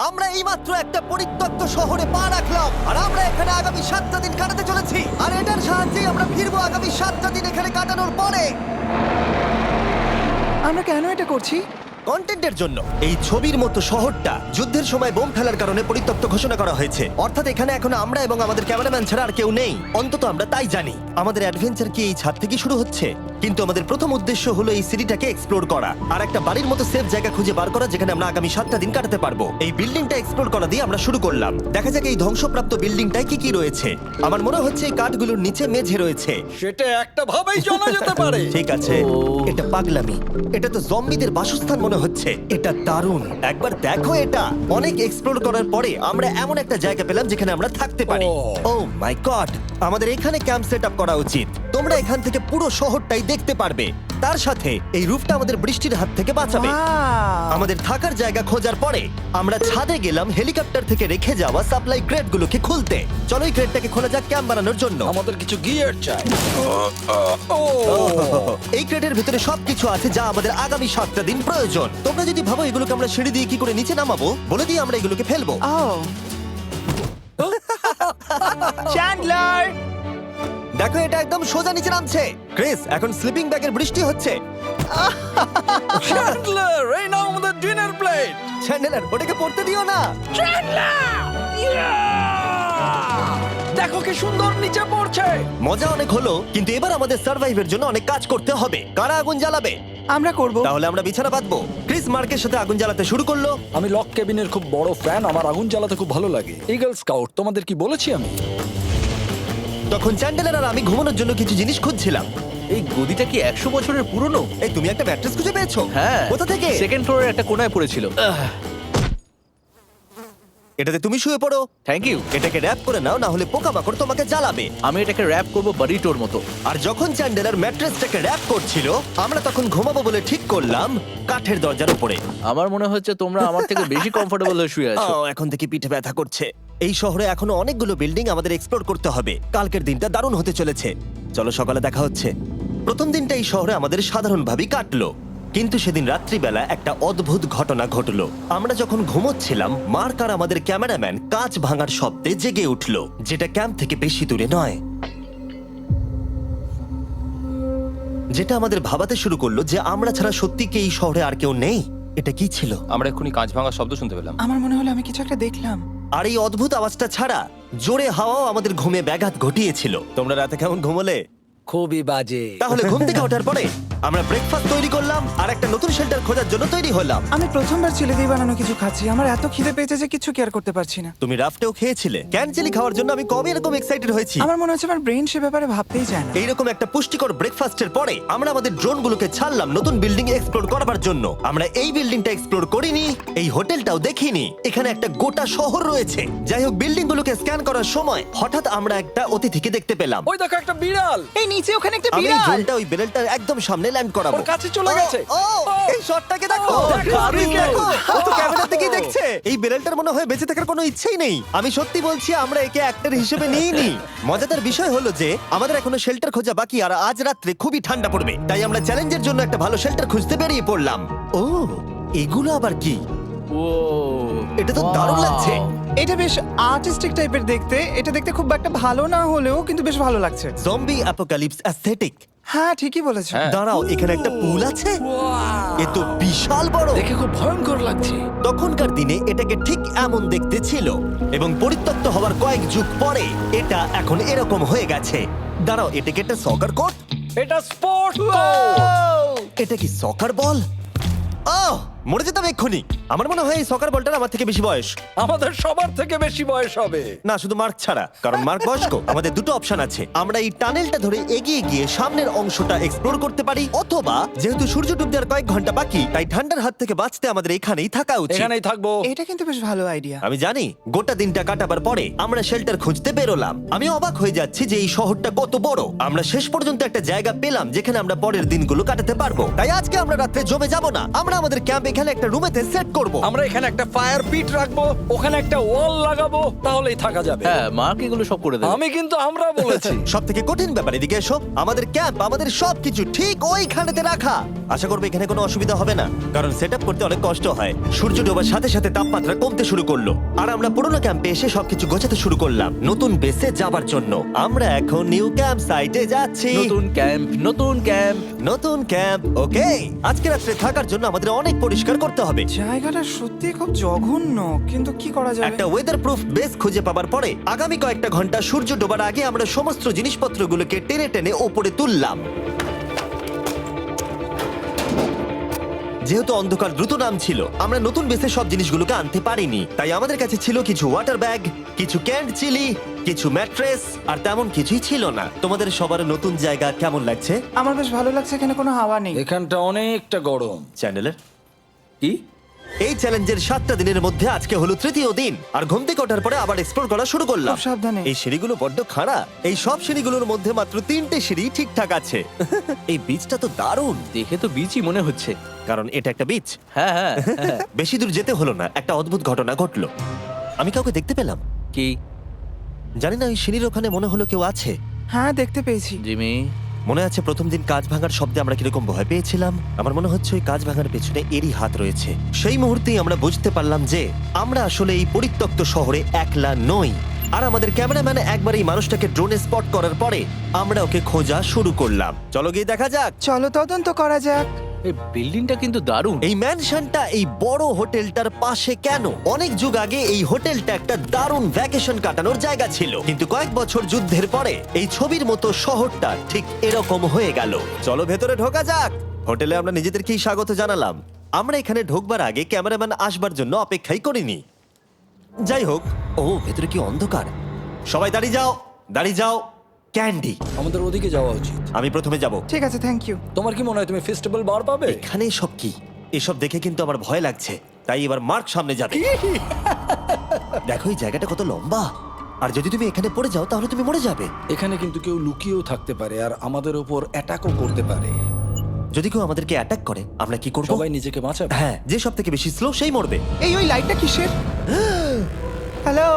আমরা এইমাত্র একটা পরিত্যক্ত শহরে পা রাখলাম আর আমরা এখানে আগামী 7টা দিন কাটাতে চলেছি আর এটার সাহায্যে আমরা ফিরবো আগামী 7টা দিন এখানে কাটানোর পরে। আমরা কেন এটা করছি? কন্টেন্টের জন্য। এই ছবির মতো শহরটা যুদ্ধের সময় বোম ফেলার কারণে পরিত্যক্ত ঘোষণা করা হয়েছে, অর্থাৎ এখানে এখন আমরা এবং আমাদের ক্যামেরাম্যান ছাড়া আর কেউ নেই, অন্তত আমরা তাই জানি। আমাদের অ্যাডভেঞ্চার কি এই ছাদ থেকে শুরু হচ্ছে? কিন্তু আমাদের প্রথম উদ্দেশ্য হলো এই সিটিটাকে এক্সপ্লোর করা আর একটা বাড়ির মতো সেফ জায়গা খুঁজে বার করা যেখানে আমরা আগামী 7টা দিন কাটাতে পারবো। এই বিল্ডিংটা এক্সপ্লোর করা দিয়ে আমরা শুরু করলাম। দেখা যাক এই ধ্বংসপ্রাপ্ত বিল্ডিংটায় কি কি রয়েছে। আমার মনে হচ্ছে এই কাঠগুলোর নিচে মেঝে রয়েছে। সেটা একটা ভাবেই জানা যেতে পারে। ঠিক আছে, এটা পাগলামি। এটা তো জম্বিদের বাসস্থান মনে হচ্ছে। এটা দারুণ, একবার দেখো এটা। অনেক এক্সপ্লোর করার পরে আমরা এমন একটা জায়গা পেলাম যেখানে আমরা থাকতে পারি। ও মাই গড, আমাদের এখানে ক্যাম্প সেট আপ করা উচিত। তোমরা এখান থেকে পুরো শহরটাই দেখতে পারবে। তার সাথে এই রুফটা আমাদের বৃষ্টির হাত থেকে বাঁচাবে। Wow! আমাদের থাকার জায়গা খোঁজার পরে আমরা ছাদে গেলাম হেলিকপ্টার থেকে রেখে যাওয়া সাপ্লাই ক্রেটগুলোকে খুলতে। চলো এই ক্রেটটাকে খোলা যাক ক্যাম্প বানানোর জন্য। আমাদের কিছু গিয়ার চাই। এই ক্রেটের ভিতরে সবকিছু আছে যা আমাদের আগামী 7টা দিন প্রয়োজন। তোমরা যদি ভাবো এগুলোকে আমরা সিঁড়ি দিয়ে কি করে নিচে নামাবো, বলে দিয়ে আমরা এগুলোকে ফেলবো। Oh! চ্যান্ডলার! দেখো এটা একদম সোজা নিচে নামছে। ক্রিস, এখন স্লিপিং ব্যাগের বৃষ্টি হচ্ছে। চ্যান্ডলার, এই নাও আমাদের ডিনার প্লেট। চ্যান্ডেলার, ওটাকে পড়তে দিও না। দেখো কি সুন্দর নিচে পড়ছে। মজা অনেক হলো, কিন্তু এবার আমাদের সার্ভাইভের জন্য অনেক কাজ করতে হবে। কারা আগুন জ্বালাবে? আমরা করব। তাহলে আমরা বিছানা বাঁধবো। ক্রিস মার্কের সাথে আগুন জ্বালাতে শুরু করলো। আমি লক কেবিনের খুব বড় ফ্যান, আমার আগুন জ্বালাতে খুব ভালো লাগে। ইগল স্কাউট, তোমাদের কি বলেছি আমি? তখন চ্যান্ডেলার আর আমি ঘুমানোর জন্য কিছু জিনিস খুঁজছিলাম। এই গদিটা কি 100 বছরের পুরনো? এই, তুমি একটা ম্যাট্রেস খুঁজে পেয়েছো? হ্যাঁ। কোথা থেকে? সেকেন্ড ফ্লোরের একটা কোণায় পড়েছিল। এটাতে তুমি শুয়ে পড়ো। Thank you. এটাকে র‍্যাপ করে নাও, না হলে পোকামাকড় তোমাকে জ্বালাবে। আমি এটাকে র‍্যাপ করব বারিটোর মতো। আর যখন চ্যান্ডেলার ম্যাট্রেসটাকে র‍্যাপ করছিল, আমরা তখন ঘুমাবো বলে ঠিক করলাম কাঠের দরজার উপরে। আমার মনে হচ্ছে তোমরা আমার থেকে বেশি কমফোর্টেবল হয়ে শুয়ে আছো। এখন থেকে পিঠে ব্যথা করছে। এই শহরে এখনো অনেকগুলো বিল্ডিং আমাদের এক্সপ্লোর করতে হবে। কালকের দিনটা দারুণ হতে চলেছে। চলো সকালে দেখা হচ্ছে। প্রথম দিনটা এই শহরে আমাদের সাধারণভাবেই কাটলো, কিন্তু সেদিন রাত্রিবেলা একটা অদ্ভুত ঘটনা ঘটলো। আমরা যখন ঘুমোচ্ছিলাম, মার্ক আর আমাদের ক্যামেরাম্যান কাঁচ ভাঙার শব্দে জেগে উঠলো, যেটা ক্যাম্প থেকে বেশি দূরে নয়। যেটা আমাদের ভাবাতে শুরু করলো যে আমরা ছাড়া সত্যি কি এই শহরে আর কেউ নেই। এটা কি ছিল? আমরা এক্ষুনি কাঁচ ভাঙার শব্দ শুনতে পেলাম। আমার মনে হলো আমি কিছু একটা দেখলাম। আর এই অদ্ভুত আওয়াজটা ছাড়া জোরে হাওয়াও আমাদের ঘুমে ব্যাঘাত ঘটিয়েছিল। তোমরা রাতে কেমন ঘুমোলে? খুবই বাজে। তাহলে ঘুম থেকে ওঠার পরে আমরা ব্রেকফাস্ট তৈরি করলাম আর একটা নতুন শেল্টার খোঁজার জন্য তৈরি হলাম। আমি প্রথমবার ছেলে দিয়ে বানানো কিছু খাচ্ছি। আমার এত খিদে পেয়েছে যে কিছু কেয়ার করতে পারছি না। তুমি রাফটেও খেয়েছিলে। ক্যানচেলি খাওয়ার জন্য আমি কবে এরকম এক্সাইটেড হয়েছি। আমার মনে হচ্ছে আমার ব্রেন সে ব্যাপারে ভাবতেই চায় না। এইরকম একটা পুষ্টিকর ব্রেকফাস্টের পরে আমরা আমাদের ড্রোনগুলোকে ছাড়লাম নতুন বিল্ডিং এক্সপ্লোর করার জন্য। আমরা এই বিল্ডিংটা এক্সপ্লোর করিনি, এই হোটেলটাও দেখিনি। এখানে একটা গোটা শহর রয়েছে। যাই হোক, বিল্ডিংগুলোকে স্ক্যান করার সময় হঠাৎ আমরা একটা অতিথিকে দেখতে পেলাম। ওই দেখো একটা বিড়াল। এই নিচে ওখানে একটা আমি এই বিড়াল। ড্রোনটা ওই বেলটার একদম সামনে ল্যান্ড করাবো। ওর কাছে চলে গেছে। ও, এই শটটাকে দেখো। দেখো, দারুণ দেখো। দেখো। ও তো ক্যামেরা থেকেই দেখছে। এই বেলটার মনে হয় বেঁচে থাকার কোনো ইচ্ছেই নেই। আমি সত্যি বলছি, আমরা একে অ্যাক্টর হিসেবে নিইনি। মজাদার বিষয় হলো যে আমাদের এখনো শেল্টার খোঁজা বাকি, আর আজ রাত্রে খুবই ঠান্ডা পড়বে। তাই আমরা চ্যালেঞ্জের জন্য একটা ভালো শেল্টার খুঁজতে বেরিয়ে পড়লাম। ও, এগুলো আবার কি? ও, এটা তো দারুণ লাগছে। এটা বেশ আর্টিস্টিক টাইপের দেখতে। এটা দেখতে খুব একটা ভালো না হলেও কিন্তু বেশ ভালো লাগছে। Zombie apocalypse aesthetic. হ্যাঁ, ঠিকই বলেছো। হ্যাঁ। দাঁড়াও, এখানে একটা পুল আছে। এ তো বিশাল বড়। দেখে খুব ভয়ঙ্কর লাগছে। তখনকার দিনে এটাকে ঠিক এমন দেখতে ছিল, এবং পরিত্যক্ত হওয়ার কয়েক যুগ পরে এটা এখন এরকম হয়ে গেছে। দাঁড়াও, এটাকে একটা সকার কোর্ট? এটা স্পোর্টস। এটা কি সকার বল? আহ, মরে যেতাম এক্ষুনি। আমার মনে হয় এই সকার বলটার আমার থেকে বেশি বয়স। আমাদের সবার থেকে বেশি বয়স হবে। না, শুধু মার্ক ছাড়া, কারণ মার্ক বয়স্ক। আমাদের দুটো অপশন আছে। আমরা এই টানেলটা ধরে এগিয়ে গিয়ে সামনের অংশটা এক্সপ্লোর করতে পারি, অথবা যেহেতু সূর্য ডুবতে আর কয়েক ঘন্টা বাকি, তাই ঠান্ডার হাত থেকে বাঁচতে আমাদের এখানেই থাকা উচিত। এখানেই থাকবো। এটা কিন্তু বেশ ভালো আইডিয়া। আমি জানি। গোটা দিনটা কাটাবার পরে আমরা শেল্টার খুঁজতে বেরোলাম। আমি অবাক হয়ে যাচ্ছি যে এই শহরটা কত বড়। আমরা শেষ পর্যন্ত একটা জায়গা পেলাম যেখানে আমরা পরের দিনগুলো কাটাতে পারবো। তাই আজকে আমরা রাত্রে জমে যাব না। আমরা আমাদের ক্যাম্প এখানে একটা রুমেতে সেট করব? আমরা এখানে একটা ফায়ার পিট রাখবো, ওখানে একটা ওয়াল লাগাবো, তাহলেই থাকা যাবে। হ্যাঁ মার্ক এগুলো সব করে দেবে। আমি কিন্তু আমরা বলেছি। সব থেকে কঠিন ব্যাপার, এদিকে এসো। আমাদের ক্যাম্প, আমাদের সবকিছু ঠিক ওইখানেতে রাখা। আশা করবো এখানে কোনো অসুবিধা হবে না, কারণ সেট করতে অনেক কষ্ট হয়। সূর্য ডোবার সাথে সাথে তাপমাত্রা কমতে শুরু করলো, আর আমরা পুরোনো ক্যাম্পে এসে সবকিছু গোছাতে শুরু করলাম নতুন বেসে যাবার জন্য। আমরা এখন নিউ ক্যাম্প সাইটে যাচ্ছি। নতুন ক্যাম্প, নতুন ক্যাম্প। নতুন ক্যাম্প, ওকে। আজকে রাত্রে থাকার জন্য আমাদের অনেক পরিষ্কার করতে হবে। জায়গাটা সত্যি খুব জঘন্য, কিন্তু কি করা যাবে? একটা ওয়েদার প্রুফ বেস খুঁজে পাবার পরে আগামী কয়েকটা ঘন্টা সূর্য ডোবার আগে আমরা সমস্ত জিনিসপত্রগুলোকে টেনে টেনে ওপরে তুললাম। যেহেতু অন্ধকার দ্রুত নামছিল, আমরা নতুন বেসে সব জিনিসগুলোকে আনতে পারিনি, তাই আমাদের কাছে ছিল কিছু ওয়াটার ব্যাগ, কিছু ক্যান্ড চিলি, কিছু ম্যাট্রেস, আর তেমন কিছুই ছিল না। তোমাদের সবার নতুন জায়গা কেমন লাগছে? আমার বেশ ভালো লাগছে, এখানে কোনো হাওয়া নেই। এখানটা অনেকটা গরম। চ্যানেলের কি? এই চ্যালেঞ্জের 7টা দিনের মধ্যে আজকে হলো তৃতীয় দিন, আর ঘুম থেকে ওঠার পরে আবার এক্সপ্লোর করা শুরু করলাম। খুব সাবধানে। এই সিঁড়িগুলো বড্ড খাড়া। এই সব সিঁড়িগুলোর মধ্যে মাত্র 3টে সিঁড়ি ঠিকঠাক আছে। এই বীজটা তো দারুণ, দেখে তো বিচই মনে হচ্ছে। কারণ এটা একটা বীজ। হ্যাঁ হ্যাঁ হ্যাঁ। বেশি দূর যেতে হলো না, একটা অদ্ভুত ঘটনা ঘটলো। আমি কাউকে দেখতে পেলাম, কি? জানি না, ওই সিঁড়ির ওখানে মনে হলো কেউ আছে। হ্যাঁ, দেখতে পেয়েছি। জিমি, মনে আছে প্রথম দিন কাঁচ ভাঙার শব্দে আমরা কিরকম ভয় পেয়েছিলাম? আমার মনে হচ্ছে ওই কাঁচ ভাঙার পেছনে এরই হাত রয়েছে। সেই মুহূর্তেই আমরা বুঝতে পারলাম যে আমরা আসলে এই পরিত্যক্ত শহরে একলা নই। আর আমাদের ক্যামেরাম্যান একবার এই মানুষটাকে ড্রোনে স্পট করার পরে আমরা ওকে খোঁজা শুরু করলাম। চলো গিয়ে দেখা যাক। চলো তদন্ত করা যাক। এই বিল্ডিংটা কিন্তু দারুণ। এই ম্যানশনটা এই বড় হোটেলটার পাশে কেন? অনেক যুগ আগে এই হোটেলটা একটা দারুণ ভ্যাকেশন কাটানোর জায়গা ছিল, কিন্তু কয়েক বছর যুদ্ধের পরে এই ছবির মতো শহরটা ঠিক এরকম হয়ে গেল। চলো ভেতরে ঢোকা যাক। হোটেলে আমরা নিজেদেরকেই স্বাগত জানালাম। আমরা এখানে ঢোকবার আগে ক্যামেরাম্যান আসবার জন্য অপেক্ষাই করিনি। যাই হোক, ও ভেতরে কি অন্ধকার। সবাই দাঁড়িয়ে যাও, দাঁড়িয়ে যাও। ক্যান্ডি, আমাদের ওদিকে যাওয়া উচিত। আমি প্রথমে যাব। ঠিক আছে, থ্যাংক ইউ। তোমার কি মনে হয় তুমি ফেস্টিভ্যাল বার পাবে? এখানে সব কি? এসব দেখে কিন্তু আমার ভয় লাগছে, তাই এবার মার্ক সামনে যাবে। দেখো এই জায়গাটা কত লম্বা, আর যদি তুমি এখানে পড়ে যাও তাহলে তুমি মরে যাবে। এখানে কিন্তু কেউ লুকিয়েও থাকতে পারে আর আমাদের উপর অ্যাটাকও করতে পারে। যদি কেউ আমাদেরকে অ্যাটাক করে আমরা কি করব? সবাই নিজেকে বাঁচাবে। হ্যাঁ, যে সব থেকে বেশি স্লো সেই মরবে। ওই লাইটটা কিসের? হ্যালো,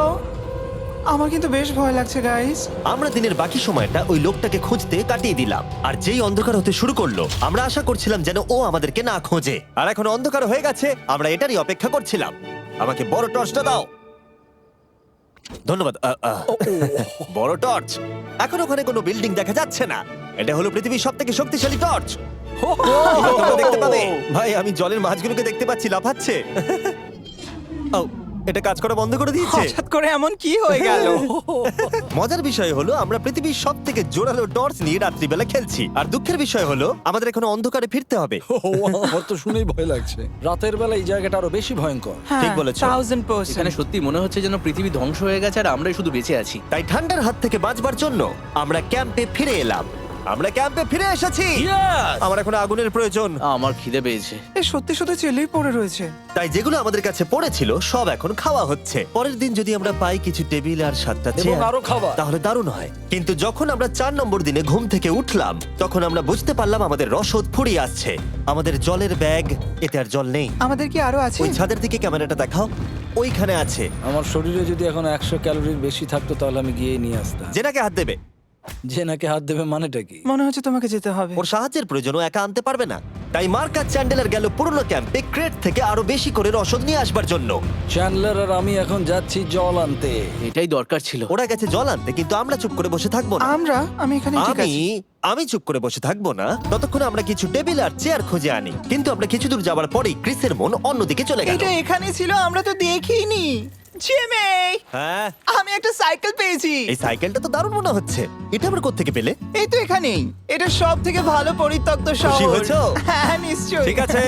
আমার কিন্তু বেশ ভয় লাগছে গাইস। আমরা দিনের বাকি সময়টা ওই লোকটাকে খুঁজতে কাটিয়ে দিলাম, আর যেই অন্ধকার হতে শুরু করলো আমরা আশা করছিলাম যেন ও আমাদেরকে না খোঁজে। আর এখন অন্ধকার হয়ে গেছে, আমরা এটারই অপেক্ষা করছিলাম। আমাকে বড় টর্চটা দাও। ধন্যবাদ। বড় টর্চ। এখন ওখানে কোনো বিল্ডিং দেখা যাচ্ছে না। এটা হলো পৃথিবীর সবথেকে শক্তিশালী টর্চ। তোমরা দেখতে পাবে। ভাই, আমি জলের মাছগুলোকে দেখতে পাচ্ছি লাফাচ্ছে। ও, এটা কাজ করা বন্ধ করে দিয়েছে। হঠাৎ করে এমন কি হয়ে গেল? মজার বিষয় হলো আমরা পৃথিবীর সব থেকে জোরালো টর্চ নিয়ে রাত্রিবেলা খেলছি, আর দুঃখের বিষয় হলো আমাদের এখন অন্ধকারে ফিরতে হবে। আমার তো শুনেই ভয় লাগছে। রাতের বেলা এই জায়গাটা আরো বেশি ভয়ঙ্কর। ঠিক বলেছো। 1000%। এখানে সত্যি মনে হচ্ছে যেন পৃথিবী ধ্বংস হয়ে গেছে আর আমরাই শুধু বেঁচে আছি। তাই ঠান্ডার হাত থেকে বাঁচবার জন্য আমরা ক্যাম্পে ফিরে এলাম। আমরা ক্যাম্পে ফিরে এসেছি। আমার এখন আগুনের প্রয়োজন। আমার খিদে পেয়েছে। এ সত্যি সত্যি চেলেই পড়ে রয়েছে। তাই যেগুলো আমাদের কাছে পড়েছিল সব এখন খাওয়া হচ্ছে। পরের দিন যদি আমরা পাই কিছু টেবিল আর 7টা এবং চেয়ার, আরো খাবার। তাহলে দারুণ হয়। কিন্তু যখন আমরা 4 নম্বর দিনে ঘুম থেকে উঠলাম তখন আমরা বুঝতে পারলাম আমাদের রসদ ফুরিয়ে আসছে। আমাদের জলের ব্যাগ, এতে আর জল নেই। আমাদের কি আরো আছে? ওই ছাদের দিকে ক্যামেরাটা দেখাও, ওইখানে আছে। আমার শরীরে যদি এখন 100 ক্যালোরির বেশি থাকতো তাহলে আমি গিয়ে নিয়ে আসতাম। জেনাকে হাত দেবে। যে নাকি হাত দেবে মানেটা কি? মনে হচ্ছে তোমাকে যেতে হবে। ওর সাহায্যের প্রয়োজন, ও একা আনতে পারবে না। তাই মার্ক আর চ্যান্ডেলার গেল পুরনো ক্যাম্পে ক্রেট থেকে আরো বেশি করে রসদ নিয়ে আসবার জন্য। চ্যান্ডলার আর আমি এখন যাচ্ছি জল আনতে। এটাই দরকার ছিল। ওরা গেছে জল আনতে, কিন্তু আমরা চুপ করে বসে থাকবো না। আমি এখানে ঠিক আছি। আমি চুপ করে বসে থাকবো না ততক্ষণ আমরা কিছু টেবিল আর চেয়ার খুঁজে আনি। কিন্তু আমরা কিছু দূর যাবার পরেই ক্রিসের মন অন্যদিকে চলে গেল। এটা এখানে ছিল, আমরা তো দেখিনি। জিমি, হ্যাঁ, আমি একটা সাইকেল পেয়েছি। এই সাইকেলটা তো দারুণ মনে হচ্ছে। এটা আমরা কোত্থেকে পেলে? এই তো এখানেই। এটা সব থেকে ভালো পরিত্যক্ত খুশি শহর। হয়েছো? হ্যাঁ, নিশ্চয়ই। ঠিক আছে,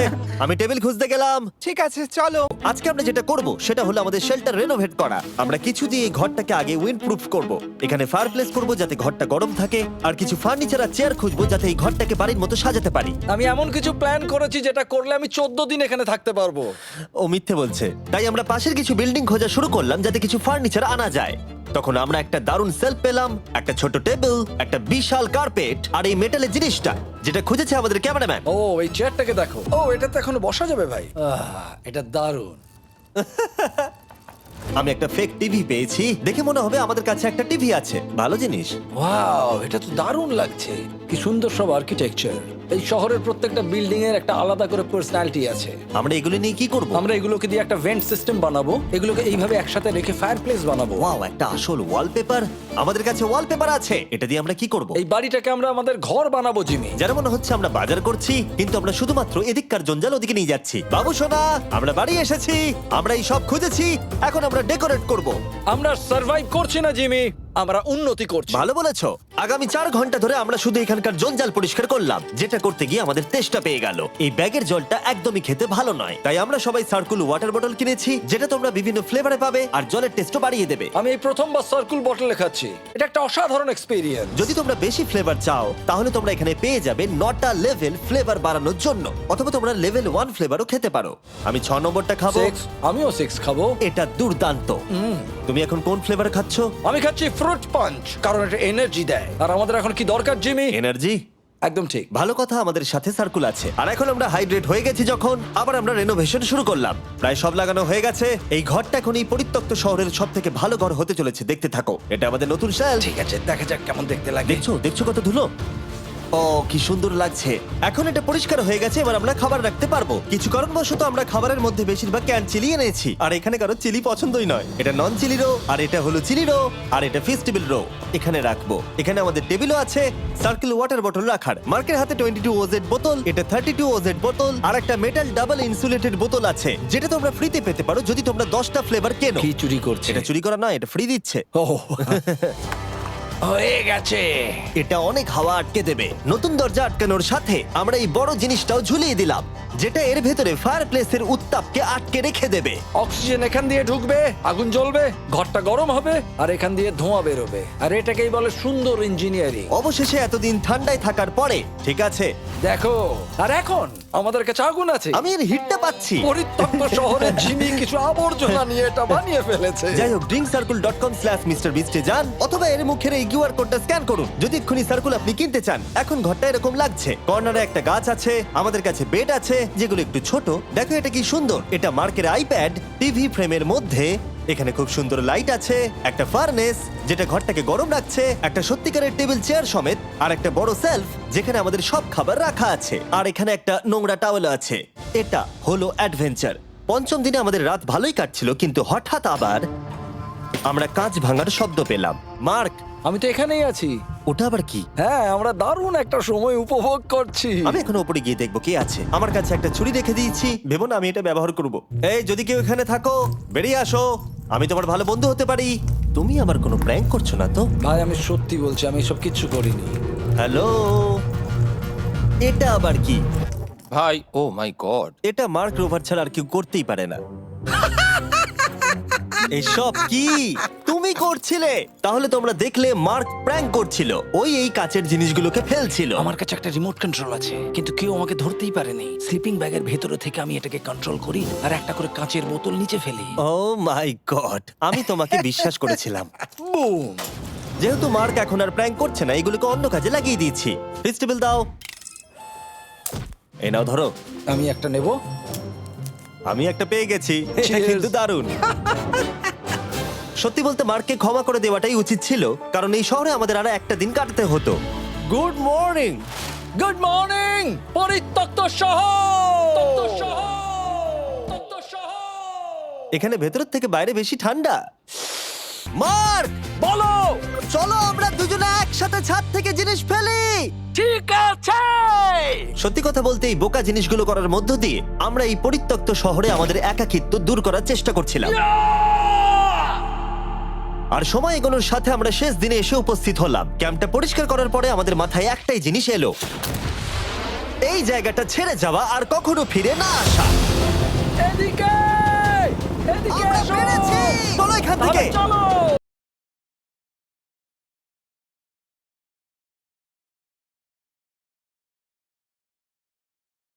আমি টেবিল খুঁজতে গেলাম। ঠিক আছে, চলো। আজকে আমরা যেটা করব সেটা হলো আমাদের শেল্টার রেনোভেট করা। আমরা কিছু দিয়ে এই ঘরটাকে আগে উইন্ড প্রুফ করব। এখানে ফায়ারপ্লেস করব যাতে ঘরটা গরম থাকে, আর কিছু ফার্নিচার আর চেয়ার খুঁজবো যাতে এই ঘরটাকে বাড়ির মতো সাজাতে পারি। আমি এমন কিছু প্ল্যান করেছি যেটা করলে আমি 14 দিন এখানে থাকতে পারবো। ও মিথ্যে বলছে। তাই আমরা পাশের কিছু বিল্ডিং খোঁজা শুরু করলাম যাতে কিছু ফার্নিচার আনা যায়। তখন আমরা একটা দারুণ সেলফ পেলাম, একটা ছোট টেবিল, একটা বিশাল কার্পেট আর এই মেটালের জিনিসটা যেটা খুঁজেছে আমাদের ক্যামেরাম্যান। ও এই চেয়ারটাকে দেখো, ও এটা তো এখনো বসা যাবে ভাই। এটা দারুণ। আমি একটা ফেক টিভি পেয়েছি, দেখে মনে হবে আমাদের কাছে একটা টিভি আছে। ভালো জিনিস। ওয়াও, এটা তো দারুণ লাগছে। কি সুন্দর সব আর্কিটেকচার। এই শহরের প্রত্যেকটা বিল্ডিং এর একটা আলাদা করে পার্সোনালিটি আছে। আমরা এগুলো নিয়ে কি করব? আমরা এগুলোকে দিয়ে একটা ভেন্ট সিস্টেম বানাবো, এগুলোকে এইভাবে একসাথে রেখে ফায়ার প্লেস বানাবো। ওয়াও, একটা আসল ওয়ালপেপার। আমাদের কাছে ওয়ালপেপার আছে, এটা দিয়ে আমরা কি করব? এই বাড়িটাকে আমরা আমাদের ঘর বানাবো জিমি। যারা মনে হচ্ছে আমরা বাজার করছি, কিন্তু আমরা শুধুমাত্র এদিককার জঞ্জাল ওদিকে নিয়ে যাচ্ছি। বাবু সোনা, আমরা বাড়ি এসেছি, আমরা এই সব খুঁজেছি, এখন আমরা ডেকোরেট করব। আমরা সার্ভাইভ করছি না জিমি, আমরা উন্নতি করছি। ভালো বলেছো। আগামী 4 ঘন্টা ধরে আমরা শুধু এখানকার জঞ্জাল পরিষ্কার করলাম, যেটা করতে গিয়ে আমাদের তেষ্টা পেয়ে গেল। এই ব্যাগের জলটা একদমই খেতে ভালো নয়, তাই আমরা সবাই সার্কুল ওয়াটার বটল কিনেছি, যেটা তোমরা বিভিন্ন ফ্লেভারে পাবে আর জলের টেস্টও বাড়িয়ে দেবে। আমি এই প্রথমবার সার্কুল বটলে খাচ্ছি, এটা একটা অসাধারণ এক্সপেরিয়েন্স। যদি তোমরা বেশি ফ্লেভার চাও, তাহলে তোমরা এখানে পেয়ে যাবে 9টা লেভেল ফ্লেভার বাড়ানোর জন্য, অথবা তোমরা লেভেল 1 ফ্লেভারও খেতে পারো। আমি 6 নম্বরটা খাবো। আমিও 6 খাবো। এটা দুর্দান্ত। তুমি এখন কোন ফ্লেভার খাচ্ছ? আমি খাচ্ছি ফ্রুট পাঞ্চ, কারণ এটা এনার্জি দেয়। আর আমাদের এখন কি দরকার জিমি? এনার্জি। একদম ঠিক। ভালো কথা, আমাদের সাথে সার্কুল আছে। আর এখন আমরা হাইড্রেট হয়ে গেছি যখন, আবার আমরা রেনোভেশন শুরু করলাম। প্রায় সব লাগানো হয়ে গেছে। এই ঘরটা এখন এই পরিত্যক্ত শহরের সব থেকে ভালো ঘর হতে চলেছে। দেখতে থাকো, এটা আমাদের নতুন শেল। ঠিক আছে, দেখা যাক কেমন দেখতে লাগে। দেখছো দেখছো কত ধুলো। ও কি সুন্দর লাগছে। এখন এটা পরিষ্কার হয়ে গেছে, এবার আমরা খাবার রাখতে পারবো। কিছু কারণবশত আমরা খাবারের মধ্যে বেশিরভাগ ক্যান চিলি এনেছি, আর এখানে কারো চিলি পছন্দই নয়। এটা নন চিলি রো, আর এটা হলো চিলি রো, আর এটা ফেস্টিভ্যাল রো। এখানে রাখবো। এখানে আমাদের টেবিলও আছে, সার্কেল ওয়াটার বটল রাখার। মার্কের হাতে 22 ওজেড বোতল, এটা 32 ওজেড বোতল, আর একটা মেটাল ডাবল ইনসুলেটেড বোতল আছে, যেটা তোমরা ফ্রিতে পেতে পারো যদি তোমরা 10টা ফ্লেভার কেনো। কি চুরি করছে? এটা চুরি করা নয়, এটা ফ্রি দিচ্ছে। ও হয়ে গেছে। এটা অনেক হাওয়া আটকে দেবে। নতুন দরজা আটকানোর সাথে আমরা এই বড় জিনিসটাও ঝুলিয়ে দিলাম, যেটা এর ভেতরে ফায়ার প্লেসের উত্তাপকে আটকে রেখে দেবে। অক্সিজেন এখান দিয়ে ঢুকবে, আগুন জ্বলবে, ঘরটা গরম হবে, আর এখান দিয়ে ধোঁয়া বেরোবে। আর এটাকেই বলে সুন্দর ইঞ্জিনিয়ারিং। অবশেষে এতদিন ঠান্ডায় থাকার পরে ঠিক আছে। দেখো, আর এখন আমাদের কাছে আগুন আছে। আমি এর হিটটা পাচ্ছি। পরিত্যক্ত শহরে জিমি কিছু আবর্জনা নিয়ে এটা বানিয়ে ফেলেছে। যাই হোক, drinkcircle.com/MrBeast এ যান, অথবা এর মুখের এই কিউআর কোডটা স্ক্যান করুন যদি এক্ষুনি সার্কুল আপনি কিনতে চান। এখন ঘরটা এরকম লাগছে। কর্নারে একটা গাছ আছে, আমাদের কাছে বেড আছে যেগুলো একটু ছোট। দেখো এটা কি সুন্দর। এটা মার্কের আইপ্যাড টিভি ফ্রেমের মধ্যে। এখানে খুব সুন্দর লাইট আছে, একটা ফার্নেস যেটা ঘরটাকে গরম রাখছে, একটা সত্যিকারের টেবিল চেয়ার সমেত, আর একটা বড় সেলফ যেখানে আমাদের সব খাবার রাখা আছে। আর এখানে একটা নোংরা টাওয়েল আছে। এটা হলো অ্যাডভেঞ্চার। পঞ্চম দিনে আমাদের রাত ভালোই কাটছিল, কিন্তু হঠাৎ আবার আমরা কাঁচ ভাঙার শব্দ পেলাম। মার্ক, আমি তো এখানেই আছি। ওটা আবার কি? হ্যাঁ, আমরা দারুণ একটা সময় উপভোগ করছি। আমি এখন উপরে গিয়ে দেখবো কে আছে। আমার কাছে একটা ছুরি রেখে দিয়েছি, ভেবো না আমি এটা ব্যবহার করব। এই, যদি কেউ এখানে থাকো বেরিয়ে আসো, আমি তোমার ভালো বন্ধু হতে পারি। তুমি আমার কোনো প্র্যাঙ্ক করছো না তো? ভাই, আমি সত্যি বলছি, আমি এসব কিচ্ছু করিনি। হ্যালো, এটা আবার কি? ভাই, ও মাই গড। এটা মার্ক রোভার ছাড়া আর কেউ করতেই পারে না। এসব কি তুমি করছিলে? তাহলে তোমরা দেখলে মার্ক প্র্যাঙ্ক করছিল। ওই এই কাচের জিনিসগুলোকে ফেলছিল। আমার কাছে একটা রিমোট কন্ট্রোল আছে, কিন্তু কেউ আমাকে ধরতেই পারেনি। স্লিপিং ব্যাগের ভেতরে থেকে আমি এটাকে কন্ট্রোল করি আর একটা করে কাঁচের বোতল নিচে ফেলি। ও মাই গড, আমি তোমাকে বিশ্বাস করেছিলাম। বুম! যেহেতু মার্ক এখন আর প্র্যাঙ্ক করছে না, এগুলোকে অন্য কাজে লাগিয়ে দিয়েছি। ফেস্টিভ্যাল দাও। এই নাও, ধরো। আমি একটা নেব। আমি একটা পেয়ে গেছি। এটা Cheers! কিন্তু দারুণ। সত্যি বলতে মার্ককে ক্ষমা করে দেওয়াটাই উচিত ছিল, কারণ এই শহরে আমাদের আর একটা দিন কাটাতে হতো। Good morning. গুড মর্নিং পরিত্যক্ত শহর। এখানে ভেতরের থেকে বাইরে বেশি ঠান্ডা। মার্ক, বলো। চলো আমরা দুজনে একসাথে ছাদ থেকে জিনিস ফেলি। ঠিক আছে। সত্যি কথা বলতে এই বোকা জিনিসগুলো করার মধ্য দিয়ে আমরা এই পরিত্যক্ত শহরে আমাদের একাকিত্ব দূর করার চেষ্টা করছিলাম। আর সময় এগোনোর সাথে আমরা শেষ দিনে এসে উপস্থিত হলাম। ক্যাম্পটা পরিষ্কার করার পরে আমাদের মাথায় একটাই জিনিস এলো, এই জায়গাটা ছেড়ে যাওয়া আর কখনো ফিরে না আসা।